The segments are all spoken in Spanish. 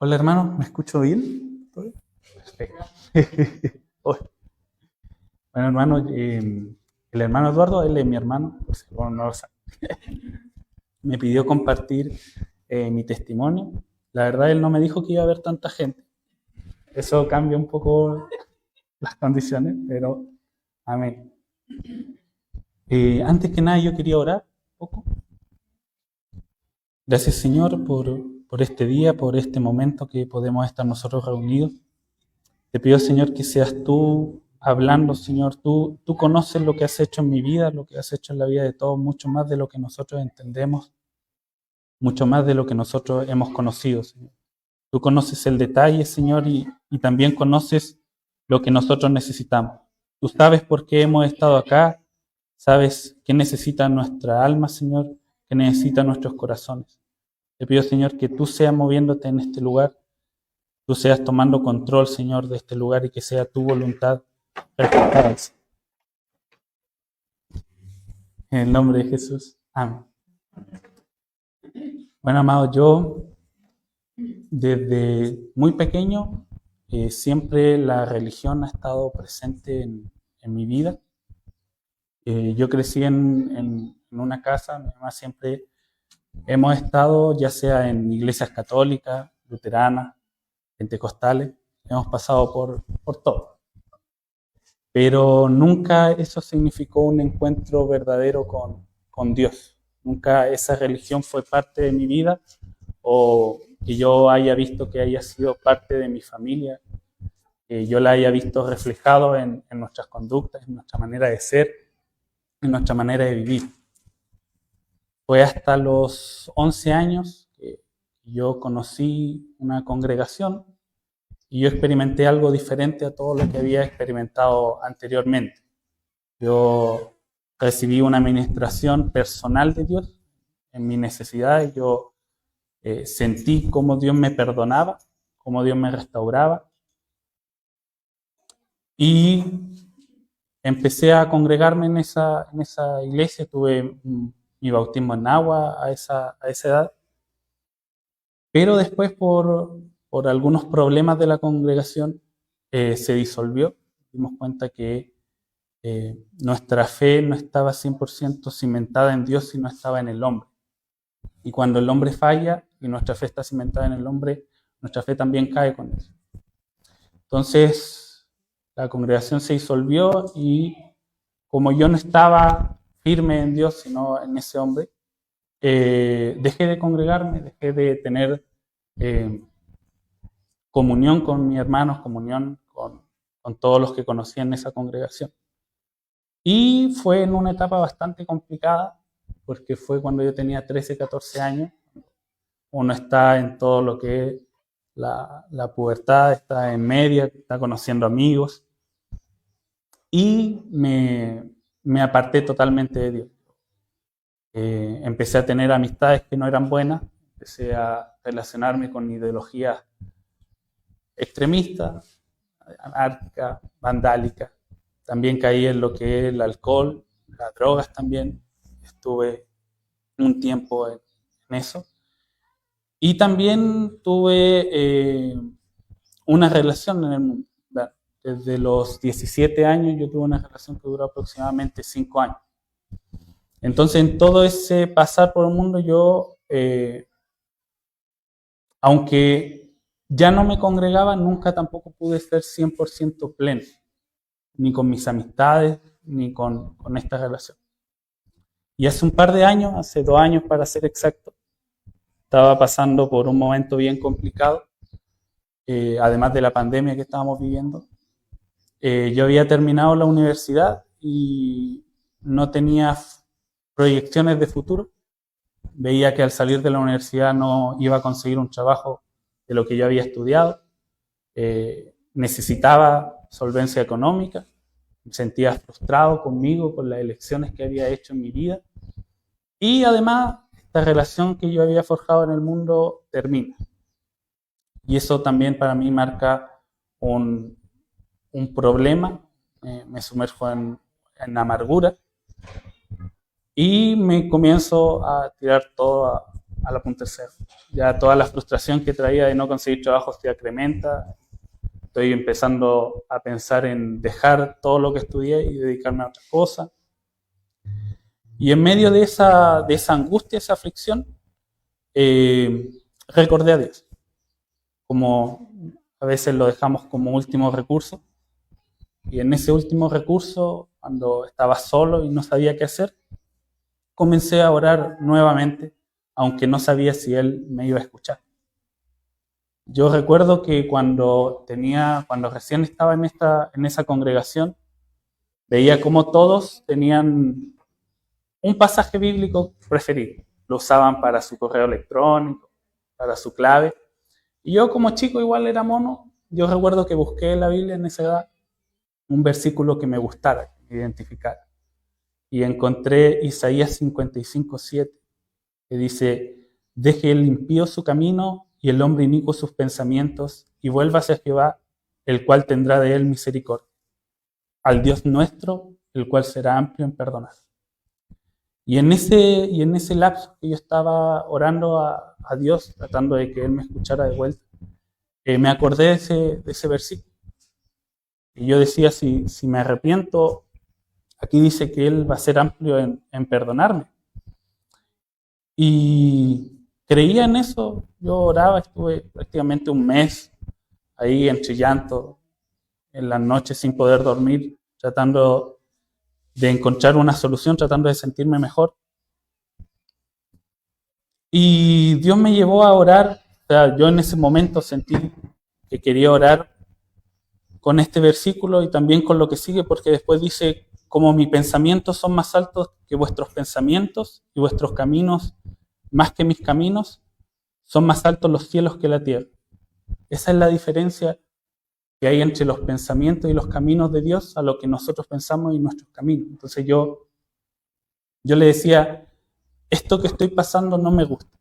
Hola hermano, ¿me escucho bien? ¿Todo bien? Perfecto. Hoy. Bueno hermano, el hermano Eduardo, él es mi hermano, por si alguno no lo sabe. Me pidió compartir mi testimonio. La verdad, él no me dijo que iba a haber tanta gente. Eso cambia un poco las condiciones, pero amén. Antes que nada, yo quería orar un poco. Gracias Señor por este día, por este momento que podemos estar nosotros reunidos. Te pido, Señor, que seas tú hablando, Señor. Tú conoces lo que has hecho en mi vida, lo que has hecho en la vida de todos, mucho más de lo que nosotros entendemos, mucho más de lo que nosotros hemos conocido, Señor. Tú conoces el detalle, Señor, y también conoces lo que nosotros necesitamos. Tú sabes por qué hemos estado acá, sabes qué necesita nuestra alma, Señor, qué necesita nuestros corazones. Te pido, Señor, que tú seas moviéndote en este lugar, tú seas tomando control, Señor, de este lugar y que sea tu voluntad perfecta. En el nombre de Jesús. Amén. Bueno, amado, yo desde muy pequeño siempre la religión ha estado presente en mi vida. Yo crecí en una casa, mi mamá siempre hemos estado ya sea en iglesias católicas, luteranas, pentecostales, hemos pasado por todo. Pero nunca eso significó un encuentro verdadero con Dios. Nunca esa religión fue parte de mi vida o que yo haya visto que haya sido parte de mi familia, que yo la haya visto reflejado en nuestras conductas, en nuestra manera de ser, en nuestra manera de vivir. Fue hasta los 11 años que yo conocí una congregación y yo experimenté algo diferente a todo lo que había experimentado anteriormente. Yo recibí una administración personal de Dios en mis necesidades. Yo sentí cómo Dios me perdonaba, cómo Dios me restauraba. Y empecé a congregarme en esa iglesia. Tuve mi bautismo en agua a esa edad. Pero después, por algunos problemas de la congregación, se disolvió. Dimos cuenta que nuestra fe no estaba 100% cimentada en Dios, sino estaba en el hombre. Y cuando el hombre falla y nuestra fe está cimentada en el hombre, nuestra fe también cae con eso. Entonces, la congregación se disolvió y como yo no estaba firme en Dios, sino en ese hombre, dejé de congregarme, dejé de tener comunión con mis hermanos, comunión con todos los que conocía en esa congregación. Y fue en una etapa bastante complicada, porque fue cuando yo tenía 13, 14 años. Uno está en todo lo que es la pubertad, está en media, está conociendo amigos. Y me aparté totalmente de Dios. Empecé a tener amistades que no eran buenas, empecé a relacionarme con ideologías extremistas, anárquicas, vandálicas. También caí en lo que es el alcohol, las drogas también. Estuve un tiempo en eso. Y también tuve una relación en el mundo. Desde los 17 años yo tuve una relación que duró aproximadamente 5 años. Entonces, en todo ese pasar por el mundo, yo, aunque ya no me congregaba, nunca tampoco pude ser 100% pleno, ni con mis amistades, ni con esta relación. Y hace un par de años, hace 2 años para ser exacto, estaba pasando por un momento bien complicado, además de la pandemia que estábamos viviendo. Yo había terminado la universidad y no tenía proyecciones de futuro. Veía que al salir de la universidad no iba a conseguir un trabajo de lo que yo había estudiado. Necesitaba solvencia económica. Me sentía frustrado conmigo, con las elecciones que había hecho en mi vida. Y además, esta relación que yo había forjado en el mundo termina. Y eso también para mí marca un problema. Me sumerjo en amargura. Y me comienzo a tirar todo a la punta del cerro. Ya toda la frustración que traía de no conseguir trabajo se incrementa. Estoy empezando a pensar en dejar todo lo que estudié y dedicarme a otra cosa. Y en medio de esa angustia, esa aflicción, recordé a Dios. Como a veces lo dejamos como último recurso. Y en ese último recurso, cuando estaba solo y no sabía qué hacer, comencé a orar nuevamente, aunque no sabía si Él me iba a escuchar. Yo recuerdo que cuando recién estaba en esa congregación, veía como todos tenían un pasaje bíblico preferido. Lo usaban para su correo electrónico, para su clave. Y yo como chico igual era mono, yo recuerdo que busqué en la Biblia en esa edad un versículo que me gustara, que me identificara. Y encontré Isaías 55:7, que dice: deje el impío su camino y el hombre inicuo sus pensamientos, y vuelva hacia Jehová, el cual tendrá de él misericordia. Al Dios nuestro, el cual será amplio en perdonar. Y en ese lapso que yo estaba orando a Dios, tratando de que Él me escuchara de vuelta, me acordé de ese versículo. Y yo decía, si me arrepiento, aquí dice que Él va a ser amplio en perdonarme. Y creía en eso. Yo oraba, estuve prácticamente un mes ahí entre llanto, en las noches sin poder dormir, tratando de encontrar una solución, tratando de sentirme mejor. Y Dios me llevó a orar. O sea, yo en ese momento sentí que quería orar con este versículo y también con lo que sigue, porque después dice: como mis pensamientos son más altos que vuestros pensamientos y vuestros caminos más que mis caminos, son más altos los cielos que la tierra. Esa es la diferencia que hay entre los pensamientos y los caminos de Dios a lo que nosotros pensamos y nuestros caminos. Entonces yo le decía: esto que estoy pasando no me gusta,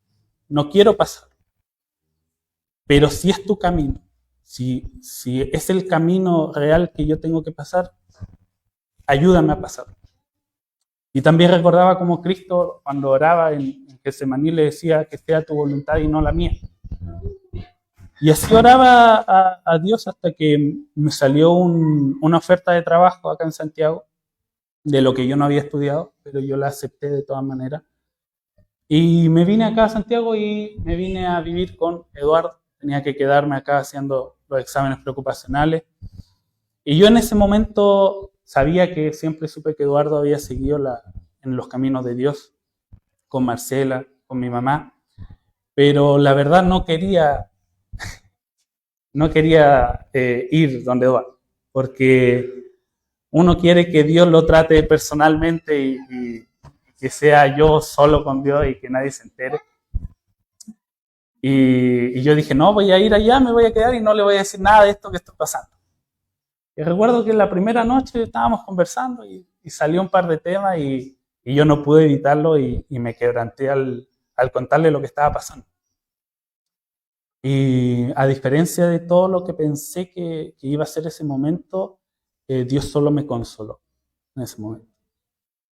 no quiero pasar, pero si es tu camino, si es el camino real que yo tengo que pasar, ayúdame a pasar. Y también recordaba como Cristo, cuando oraba en Getsemaní, le decía: que sea tu voluntad y no la mía. Y así oraba a Dios hasta que me salió una oferta de trabajo acá en Santiago, de lo que yo no había estudiado, pero yo la acepté de todas maneras. Y me vine acá a Santiago y me vine a vivir con Eduardo. Tenía que quedarme acá haciendo los exámenes preocupacionales. Y yo en ese momento sabía que siempre supe que Eduardo había seguido en los caminos de Dios, con Marcela, con mi mamá, pero la verdad no quería ir donde Eduardo, porque uno quiere que Dios lo trate personalmente y que sea yo solo con Dios y que nadie se entere. Y yo dije: no, voy a ir allá, me voy a quedar y no le voy a decir nada de esto que está pasando. Y recuerdo que la primera noche estábamos conversando y salió un par de temas y yo no pude evitarlo y me quebranté al contarle lo que estaba pasando. Y a diferencia de todo lo que pensé que iba a ser ese momento, Dios solo me consoló en ese momento.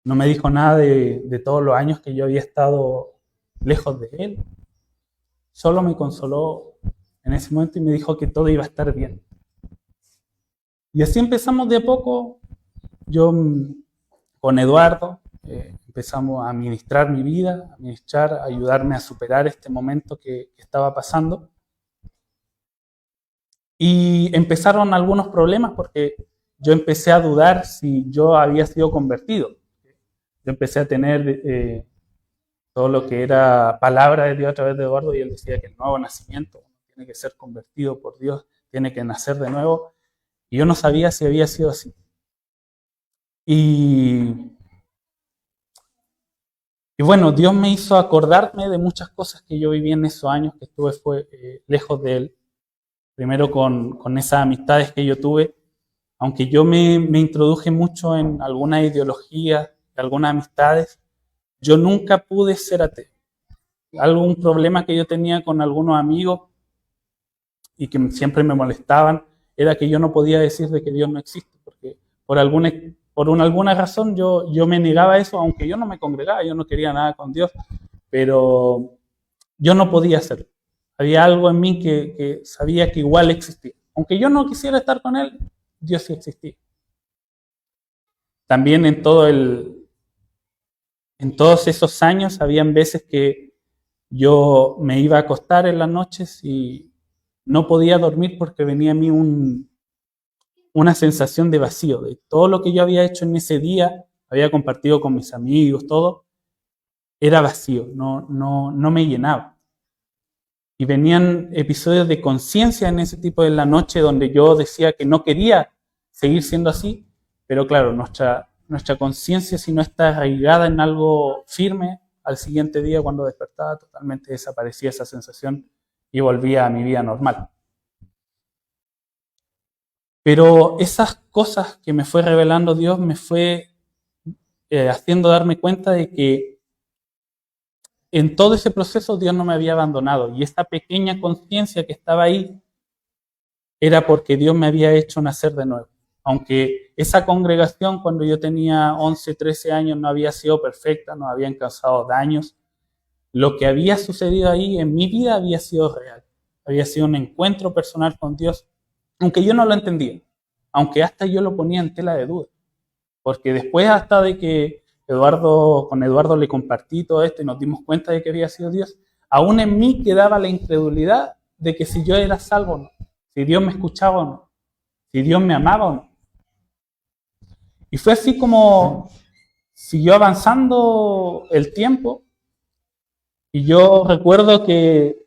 No me dijo nada de todos los años que yo había estado lejos de Él. Solo me consoló en ese momento y me dijo que todo iba a estar bien. Y así empezamos de a poco. Yo con Eduardo empezamos a administrar mi vida, a ayudarme a superar este momento que estaba pasando. Y empezaron algunos problemas porque yo empecé a dudar si yo había sido convertido. Yo empecé a tener todo lo que era palabra de Dios a través de Eduardo, y él decía que el nuevo nacimiento tiene que ser convertido por Dios, tiene que nacer de nuevo. Y yo no sabía si había sido así. Y bueno, Dios me hizo acordarme de muchas cosas que yo viví en esos años que estuve lejos de Él. Primero con esas amistades que yo tuve, aunque yo me introduje mucho en algunas ideologías, algunas amistades, yo nunca pude ser ateo. Un problema que yo tenía con algunos amigos y que siempre me molestaban era que yo no podía decir de que Dios no existe, porque por alguna razón yo me negaba a eso, aunque yo no me congregaba, yo no quería nada con Dios, pero yo no podía hacerlo. Había algo en mí que sabía que igual existía. Aunque yo no quisiera estar con Él, Dios sí existía. También en todos esos años, habían veces que yo me iba a acostar en las noches y no podía dormir porque venía a mí una sensación de vacío, de todo lo que yo había hecho en ese día, había compartido con mis amigos, todo, era vacío, no me llenaba. Y venían episodios de conciencia en ese tipo de la noche donde yo decía que no quería seguir siendo así, pero claro, nuestra conciencia, si no está arraigada en algo firme, al siguiente día cuando despertaba totalmente desaparecía esa sensación y volvía a mi vida normal. Pero esas cosas que me fue revelando Dios me fue haciendo darme cuenta de que en todo ese proceso Dios no me había abandonado, y esta pequeña conciencia que estaba ahí era porque Dios me había hecho nacer de nuevo. Aunque esa congregación cuando yo tenía 11, 13 años no había sido perfecta, no habían causado daños, lo que había sucedido ahí en mi vida había sido real. Había sido un encuentro personal con Dios, aunque yo no lo entendía, aunque hasta yo lo ponía en tela de duda. Porque después hasta de que con Eduardo le compartí todo esto y nos dimos cuenta de que había sido Dios, aún en mí quedaba la incredulidad de que si yo era salvo o no, si Dios me escuchaba o no, si Dios me amaba o no. Y fue así como siguió avanzando el tiempo, y yo recuerdo que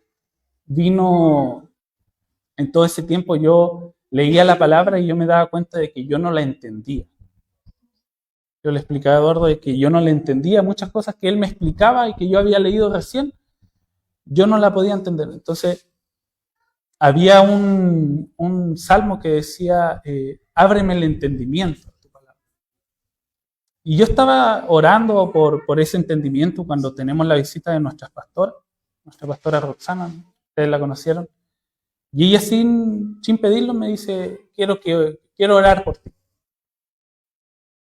vino, en todo ese tiempo yo leía la palabra y yo me daba cuenta de que yo no la entendía. Yo le explicaba a Eduardo de que yo no le entendía muchas cosas que él me explicaba y que yo había leído recién, yo no la podía entender. Entonces, había un salmo que decía, ábreme el entendimiento. Y yo estaba orando por ese entendimiento cuando tenemos la visita de nuestra pastora Roxana, ustedes la conocieron, y ella sin pedirlo me dice, quiero orar por ti.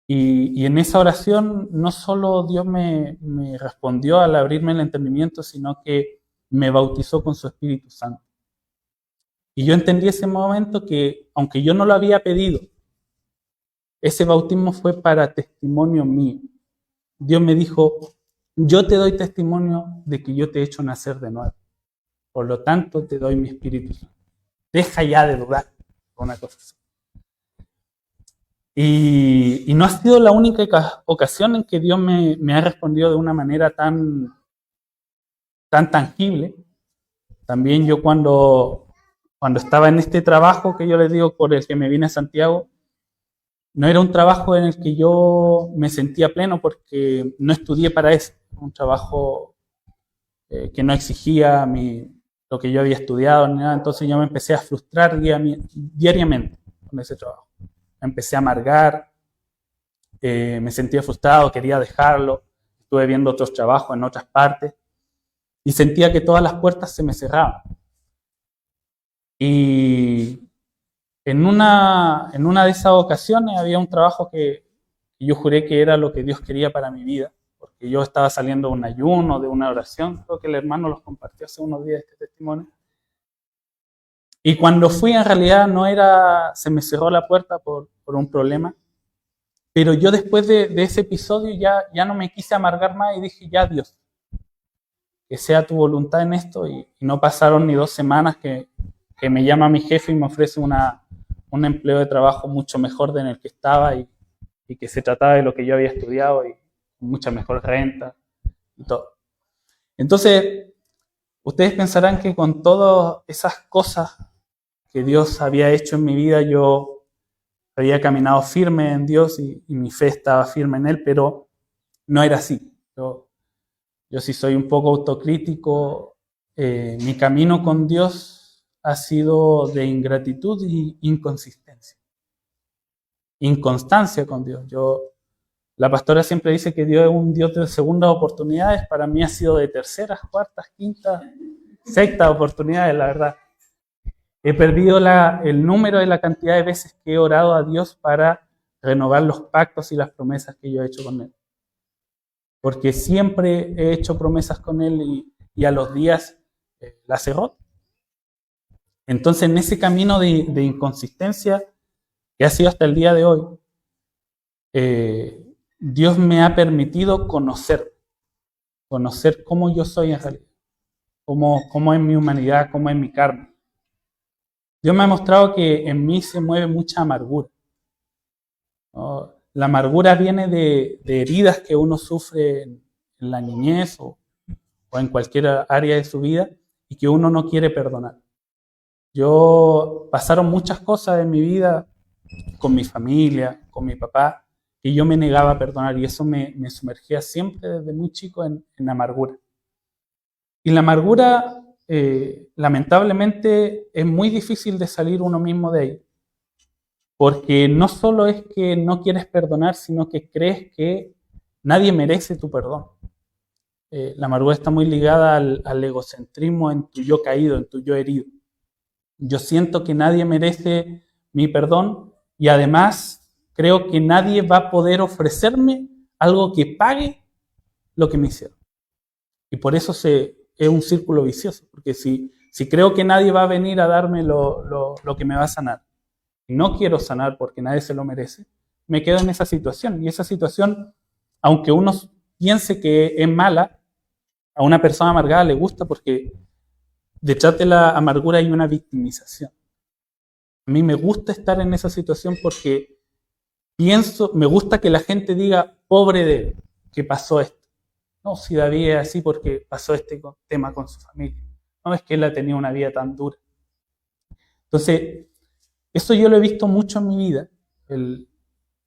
Y en esa oración no solo Dios me respondió al abrirme el entendimiento, sino que me bautizó con su Espíritu Santo. Y yo entendí ese momento que, aunque yo no lo había pedido, ese bautismo fue para testimonio mío. Dios me dijo, yo te doy testimonio de que yo te he hecho nacer de nuevo. Por lo tanto, te doy mi Espíritu Santo. Deja ya de dudar, una cosa así. Y no ha sido la única ocasión en que Dios me ha respondido de una manera tan tangible. También yo cuando estaba en este trabajo que yo les digo por el que me vine a Santiago, no era un trabajo en el que yo me sentía pleno porque no estudié para eso. Un trabajo que no exigía lo que yo había estudiado ni nada. Entonces yo me empecé a frustrar diariamente con ese trabajo. Me empecé a amargar, me sentía frustrado, quería dejarlo. Estuve viendo otros trabajos en otras partes y sentía que todas las puertas se me cerraban. Y en una de esas ocasiones había un trabajo que yo juré que era lo que Dios quería para mi vida, porque yo estaba saliendo de un ayuno, de una oración. Creo que el hermano los compartió hace unos días este testimonio. Y cuando fui, en realidad se me cerró la puerta por un problema. Pero yo después de ese episodio ya no me quise amargar más y dije, ya Dios, que sea tu voluntad en esto. Y no pasaron ni 2 semanas que me llama mi jefe y me ofrece un empleo de trabajo mucho mejor de en el que estaba y que se trataba de lo que yo había estudiado y mucha mejor renta y todo. Entonces, ustedes pensarán que con todas esas cosas que Dios había hecho en mi vida, yo había caminado firme en Dios y mi fe estaba firme en Él, pero no era así. Yo sí soy un poco autocrítico. Mi camino con Dios ha sido de ingratitud y inconsistencia. Inconstancia con Dios. La pastora siempre dice que Dios es un Dios de segundas oportunidades. Para mí ha sido de terceras, cuartas, quintas, sextas oportunidades, la verdad. He perdido el número de la cantidad de veces que he orado a Dios para renovar los pactos y las promesas que yo he hecho con Él. Porque siempre he hecho promesas con Él y a los días la cerró. Entonces, en ese camino de inconsistencia que ha sido hasta el día de hoy, Dios me ha permitido conocer cómo yo soy en realidad, cómo es mi humanidad, cómo es mi carne. Dios me ha mostrado que en mí se mueve mucha amargura, ¿no? La amargura viene de heridas que uno sufre en la niñez o en cualquier área de su vida y que uno no quiere perdonar. Pasaron muchas cosas en mi vida con mi familia, con mi papá, que yo me negaba a perdonar y eso me sumergía siempre desde muy chico en amargura. Y la amargura, lamentablemente, es muy difícil de salir uno mismo de ella, porque no solo es que no quieres perdonar, sino que crees que nadie merece tu perdón. La amargura está muy ligada al egocentrismo en tu yo caído, en tu yo herido. Yo siento que nadie merece mi perdón y además creo que nadie va a poder ofrecerme algo que pague lo que me hicieron. Y por eso es un círculo vicioso, porque si creo que nadie va a venir a darme lo que me va a sanar, y no quiero sanar porque nadie se lo merece, me quedo en esa situación. Y esa situación, aunque uno piense que es mala, a una persona amargada le gusta porque detrás de la amargura hay una victimización. A mí me gusta estar en esa situación porque me gusta que la gente diga, pobre de él, que pasó esto. No, si David es así porque pasó este tema con su familia. No, es que él ha tenido una vida tan dura. Entonces, eso yo lo he visto mucho en mi vida,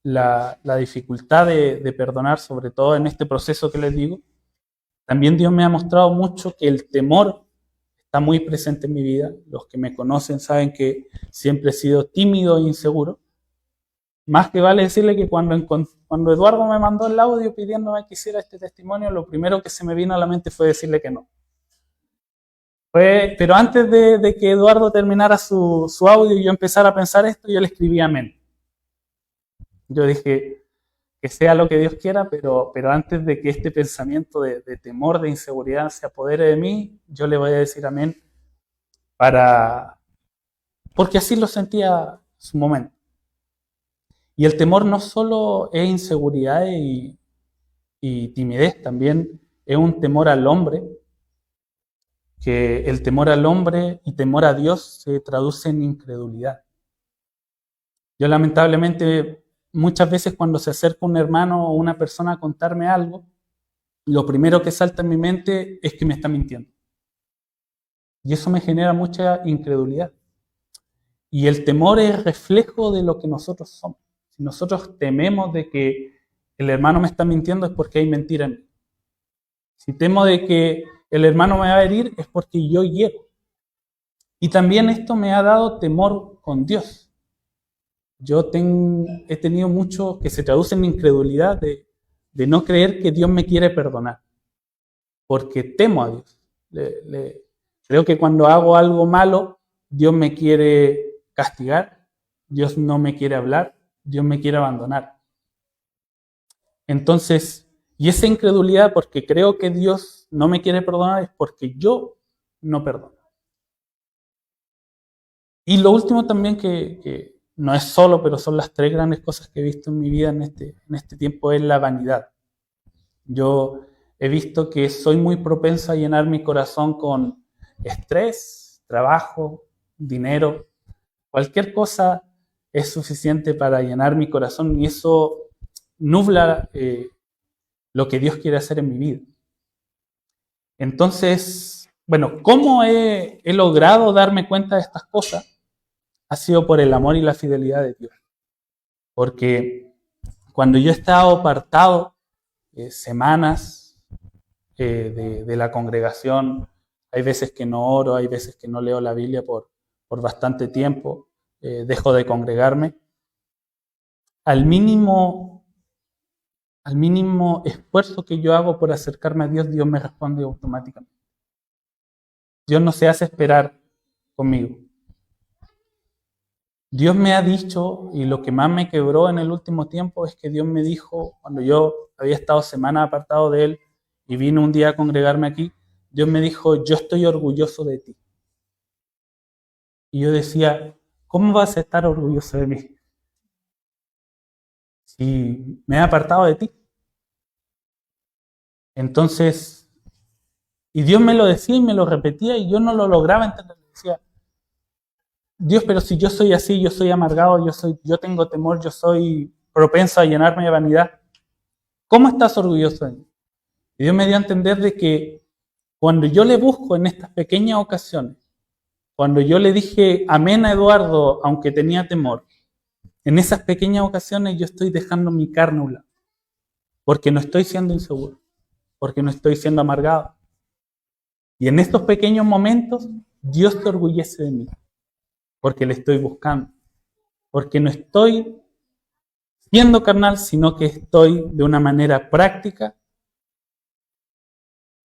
la dificultad de perdonar, sobre todo en este proceso que les digo. También Dios me ha mostrado mucho que el temor está muy presente en mi vida. Los que me conocen saben que siempre he sido tímido e inseguro. Más que vale decirle que cuando Eduardo me mandó el audio pidiéndome que hiciera este testimonio, lo primero que se me vino a la mente fue decirle que no. Pero antes de que Eduardo terminara su audio y yo empezara a pensar esto, yo le escribí amén. Yo dije que sea lo que Dios quiera, pero antes de que este pensamiento de temor, de inseguridad se apodere de mí, yo le voy a decir amén porque así lo sentía en su momento. Y el temor no solo es inseguridad y timidez, también es un temor al hombre, que el temor al hombre y temor a Dios se traduce en incredulidad. Yo lamentablemente muchas veces cuando se acerca un hermano o una persona a contarme algo, lo primero que salta en mi mente es que me está mintiendo. Y eso me genera mucha incredulidad. Y el temor es reflejo de lo que nosotros somos. Si nosotros tememos de que el hermano me está mintiendo es porque hay mentira en mí. Si temo de que el hermano me va a herir es porque yo hiero. Y también esto me ha dado temor con Dios. He tenido mucho que se traduce en incredulidad de no creer que Dios me quiere perdonar. Porque temo a Dios. Creo que cuando hago algo malo, Dios me quiere castigar, Dios no me quiere hablar, Dios me quiere abandonar. Entonces, y esa incredulidad porque creo que Dios no me quiere perdonar es porque yo no perdono. Y lo último también que no es solo, pero son las 3 grandes cosas que he visto en mi vida en este tiempo es la vanidad. Yo he visto que soy muy propenso a llenar mi corazón con estrés, trabajo, dinero. Cualquier cosa es suficiente para llenar mi corazón y eso nubla lo que Dios quiere hacer en mi vida. Entonces, bueno, ¿cómo he logrado darme cuenta de estas cosas? Ha sido por el amor y la fidelidad de Dios. Porque cuando yo he estado apartado semanas de la congregación, hay veces que no oro, hay veces que no leo la Biblia por bastante tiempo, dejo de congregarme. Al mínimo esfuerzo que yo hago por acercarme a Dios, Dios me responde automáticamente. Dios no se hace esperar conmigo. Dios me ha dicho, y lo que más me quebró en el último tiempo es que Dios me dijo, cuando yo había estado semanas apartado de Él y vine un día a congregarme aquí, Dios me dijo, yo estoy orgulloso de ti. Y yo decía, ¿cómo vas a estar orgulloso de mí? Si me he apartado de ti. Entonces, y Dios me lo decía y me lo repetía y yo no lo lograba entender. Decía, Dios, pero si yo soy así, yo soy amargado, yo tengo temor, yo soy propenso a llenarme de vanidad, ¿cómo estás orgulloso de mí? Y Dios me dio a entender de que cuando yo le busco en estas pequeñas ocasiones, cuando yo le dije amén a Eduardo, aunque tenía temor, en esas pequeñas ocasiones yo estoy dejando mi carne a un lado, porque no estoy siendo inseguro, porque no estoy siendo amargado. Y en estos pequeños momentos, Dios se orgullece de mí, porque le estoy buscando, porque no estoy siendo carnal, sino que estoy de una manera práctica,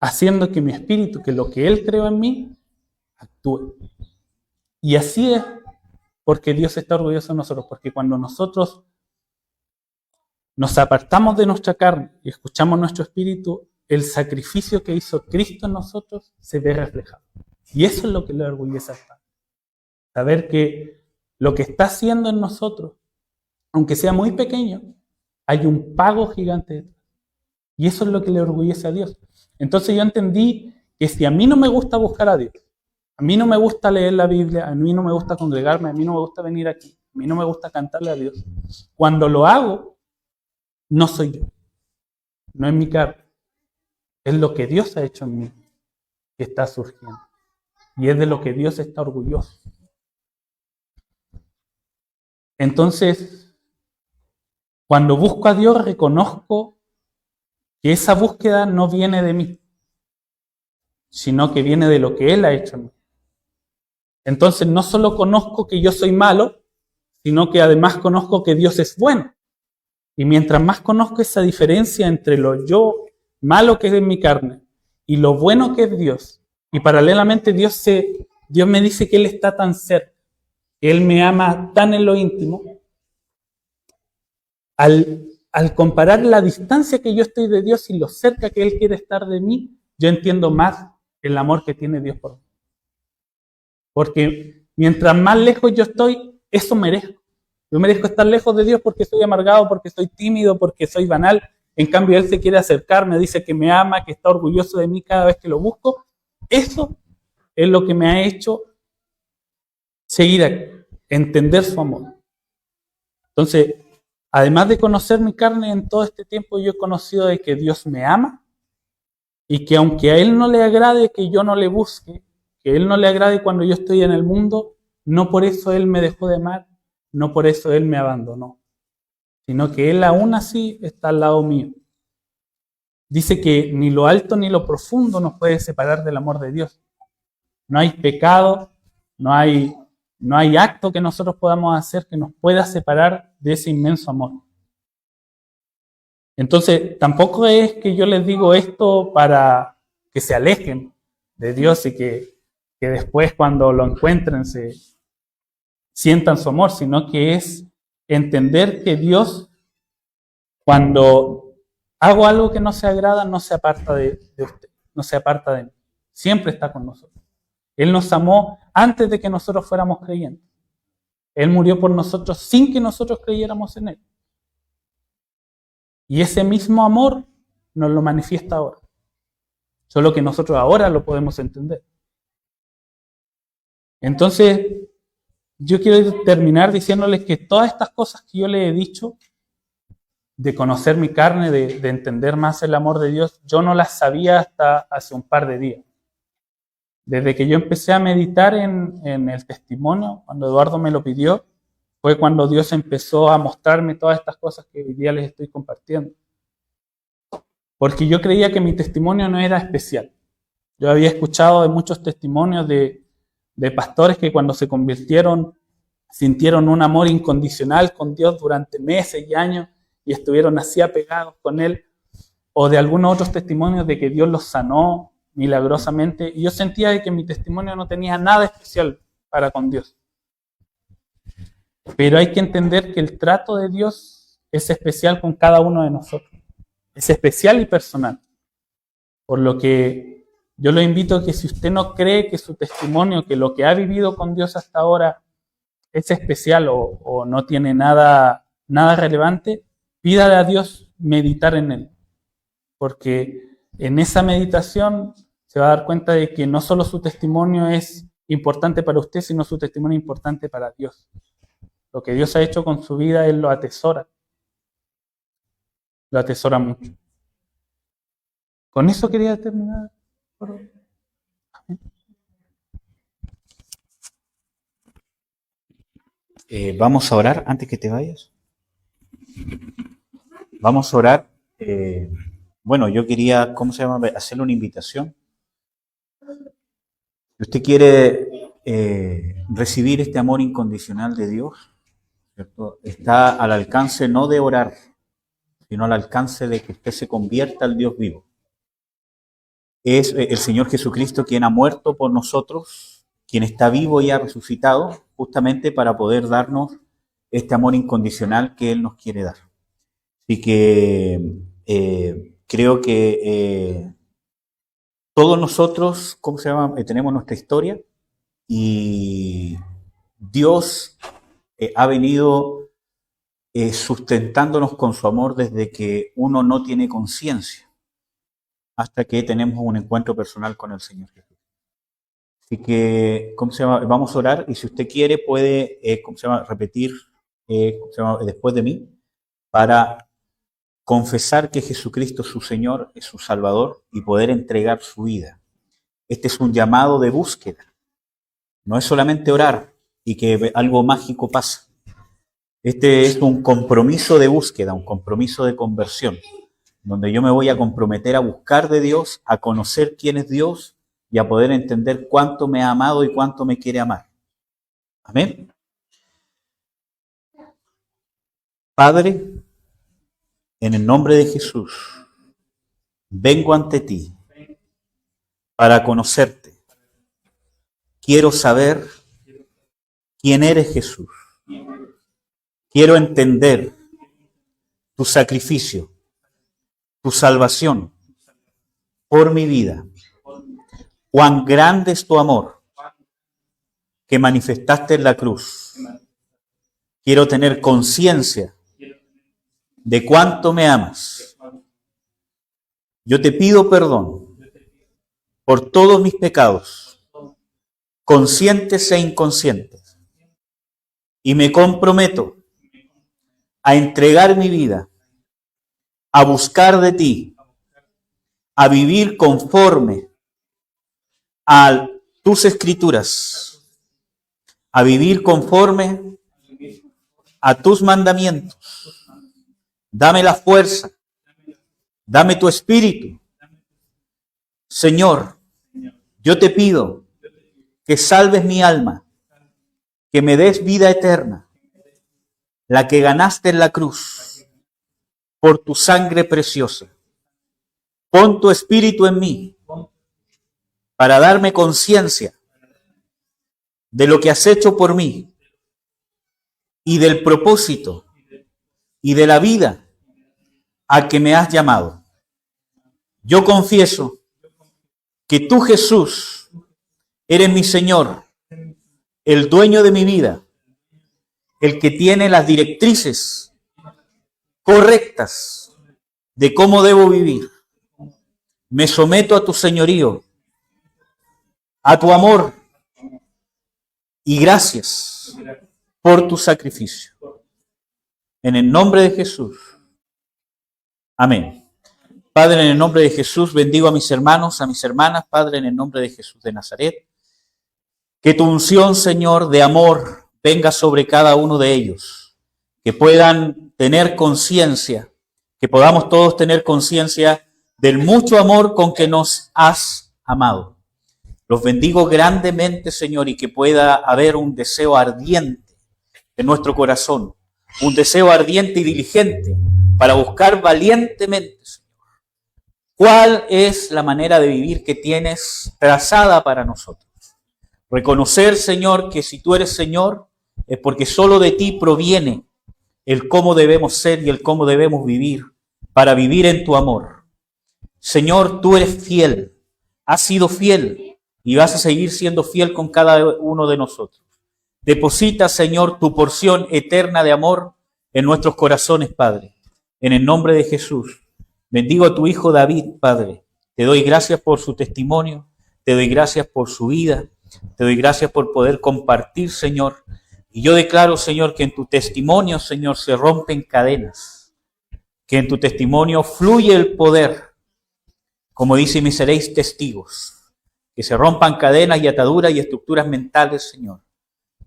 haciendo que mi espíritu, que lo que Él creó en mí, actúe. Y así es porque Dios está orgulloso de nosotros, porque cuando nosotros nos apartamos de nuestra carne y escuchamos nuestro espíritu, el sacrificio que hizo Cristo en nosotros se ve reflejado. Y eso es lo que le orgullece al Padre. Saber que lo que está haciendo en nosotros, aunque sea muy pequeño, hay un pago gigante detrás. Y eso es lo que le orgullece a Dios. Entonces yo entendí que si a mí no me gusta buscar a Dios, a mí no me gusta leer la Biblia, a mí no me gusta congregarme, a mí no me gusta venir aquí, a mí no me gusta cantarle a Dios, cuando lo hago, no soy yo, no es mi carne, es lo que Dios ha hecho en mí que está surgiendo. Y es de lo que Dios está orgulloso. Entonces, cuando busco a Dios, reconozco que esa búsqueda no viene de mí, sino que viene de lo que Él ha hecho en mí. Entonces, no solo conozco que yo soy malo, sino que además conozco que Dios es bueno. Y mientras más conozco esa diferencia entre lo yo malo que es en mi carne y lo bueno que es Dios, y paralelamente Dios me dice que Él está tan cerca, que Él me ama tan en lo íntimo, al comparar la distancia que yo estoy de Dios y lo cerca que Él quiere estar de mí, yo entiendo más el amor que tiene Dios por mí. Porque mientras más lejos yo estoy, eso merezco. Yo merezco estar lejos de Dios porque soy amargado, porque soy tímido, porque soy banal. En cambio, Él se quiere acercar, me dice que me ama, que está orgulloso de mí cada vez que lo busco. Eso es lo que me ha hecho seguir aquí, entender su amor. Entonces, además de conocer mi carne en todo este tiempo, yo he conocido de que Dios me ama y que aunque a Él no le agrade que yo no le busque, que a Él no le agrade cuando yo estoy en el mundo, no por eso Él me dejó de amar, no por eso Él me abandonó, sino que Él aún así está al lado mío. Dice que ni lo alto ni lo profundo nos puede separar del amor de Dios. No hay pecado, no hay acto que nosotros podamos hacer que nos pueda separar de ese inmenso amor. Entonces, tampoco es que yo les digo esto para que se alejen de Dios y que después cuando lo encuentren se sientan su amor, sino que es entender que Dios, cuando hago algo que no se agrada, no se aparta de usted, no se aparta de mí. Siempre está con nosotros. Él nos amó antes de que nosotros fuéramos creyentes. Él murió por nosotros sin que nosotros creyéramos en Él. Y ese mismo amor nos lo manifiesta ahora. Solo que nosotros ahora lo podemos entender. Entonces, yo quiero terminar diciéndoles que todas estas cosas que yo les he dicho, de conocer mi carne, de entender más el amor de Dios, yo no las sabía hasta hace un par de días. Desde que yo empecé a meditar en el testimonio, cuando Eduardo me lo pidió, fue cuando Dios empezó a mostrarme todas estas cosas que hoy día les estoy compartiendo. Porque yo creía que mi testimonio no era especial. Yo había escuchado de muchos testimonios de pastores que cuando se convirtieron sintieron un amor incondicional con Dios durante meses y años y estuvieron así apegados con Él, o de algunos otros testimonios de que Dios los sanó milagrosamente, y yo sentía de que mi testimonio no tenía nada especial para con Dios. Pero hay que entender que el trato de Dios es especial con cada uno de nosotros, es especial y personal, por lo que Yo lo invito a que si usted no cree que su testimonio, que lo que ha vivido con Dios hasta ahora es especial o no tiene nada relevante, pídale a Dios meditar en él. Porque en esa meditación se va a dar cuenta de que no solo su testimonio es importante para usted, sino su testimonio es importante para Dios. Lo que Dios ha hecho con su vida, Él lo atesora. Lo atesora mucho. Con eso quería terminar. Vamos a orar antes que te vayas. Vamos a orar. Bueno, yo quería, hacerle una invitación. Si usted quiere recibir este amor incondicional de Dios, ¿cierto? Está al alcance no de orar, sino al alcance de que usted se convierta al Dios vivo. Es el Señor Jesucristo quien ha muerto por nosotros, quien está vivo y ha resucitado, justamente para poder darnos este amor incondicional que Él nos quiere dar. Así que creo que todos nosotros, tenemos nuestra historia y Dios ha venido sustentándonos con su amor desde que uno no tiene conciencia, hasta que tenemos un encuentro personal con el Señor Jesús. Así que, vamos a orar y si usted quiere puede, repetir después de mí para confesar que Jesucristo es su Señor, es su Salvador y poder entregar su vida. Este es un llamado de búsqueda. No es solamente orar y que algo mágico pasa. Este es un compromiso de búsqueda, un compromiso de conversión, donde yo me voy a comprometer a buscar de Dios, a conocer quién es Dios y a poder entender cuánto me ha amado y cuánto me quiere amar. Amén. Padre, en el nombre de Jesús, vengo ante ti para conocerte. Quiero saber quién eres, Jesús. Quiero entender tu sacrificio, tu salvación por mi vida. Cuán grande es tu amor que manifestaste en la cruz. Quiero tener conciencia de cuánto me amas. Yo te pido perdón por todos mis pecados, conscientes e inconscientes, y me comprometo a entregar mi vida, a buscar de ti, a vivir conforme a tus escrituras, a vivir conforme a tus mandamientos. Dame la fuerza, dame tu espíritu. Señor, yo te pido que salves mi alma, que me des vida eterna, la que ganaste en la cruz, por tu sangre preciosa. Pon tu espíritu en mí para darme conciencia de lo que has hecho por mí y del propósito y de la vida a que me has llamado. Yo confieso que tú, Jesús, eres mi Señor, el dueño de mi vida, el que tiene las directrices correctas de cómo debo vivir. Me someto a tu señorío, a tu amor, y gracias por tu sacrificio. En el nombre de Jesús. Amén. Padre, en el nombre de Jesús, bendigo a mis hermanos, a mis hermanas. Padre, en el nombre de Jesús de Nazaret, que tu unción, Señor, de amor venga sobre cada uno de ellos. Que puedan tener conciencia, que podamos todos tener conciencia del mucho amor con que nos has amado. Los bendigo grandemente, Señor, y que pueda haber un deseo ardiente en nuestro corazón, un deseo ardiente y diligente para buscar valientemente, Señor, cuál es la manera de vivir que tienes trazada para nosotros. Reconocer, Señor, que si tú eres Señor, es porque solo de ti proviene el cómo debemos ser y el cómo debemos vivir para vivir en tu amor. Señor, tú eres fiel. Has sido fiel y vas a seguir siendo fiel con cada uno de nosotros. Deposita, Señor, tu porción eterna de amor en nuestros corazones, Padre. En el nombre de Jesús. Bendigo a tu hijo David, Padre. Te doy gracias por su testimonio. Te doy gracias por su vida. Te doy gracias por poder compartir, Señor. Y yo declaro, Señor, que en tu testimonio, Señor, se rompen cadenas. Que en tu testimonio fluye el poder. Como dice, me seréis testigos. Que se rompan cadenas y ataduras y estructuras mentales, Señor.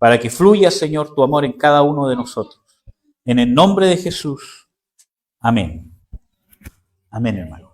Para que fluya, Señor, tu amor en cada uno de nosotros. En el nombre de Jesús. Amén. Amén, hermano.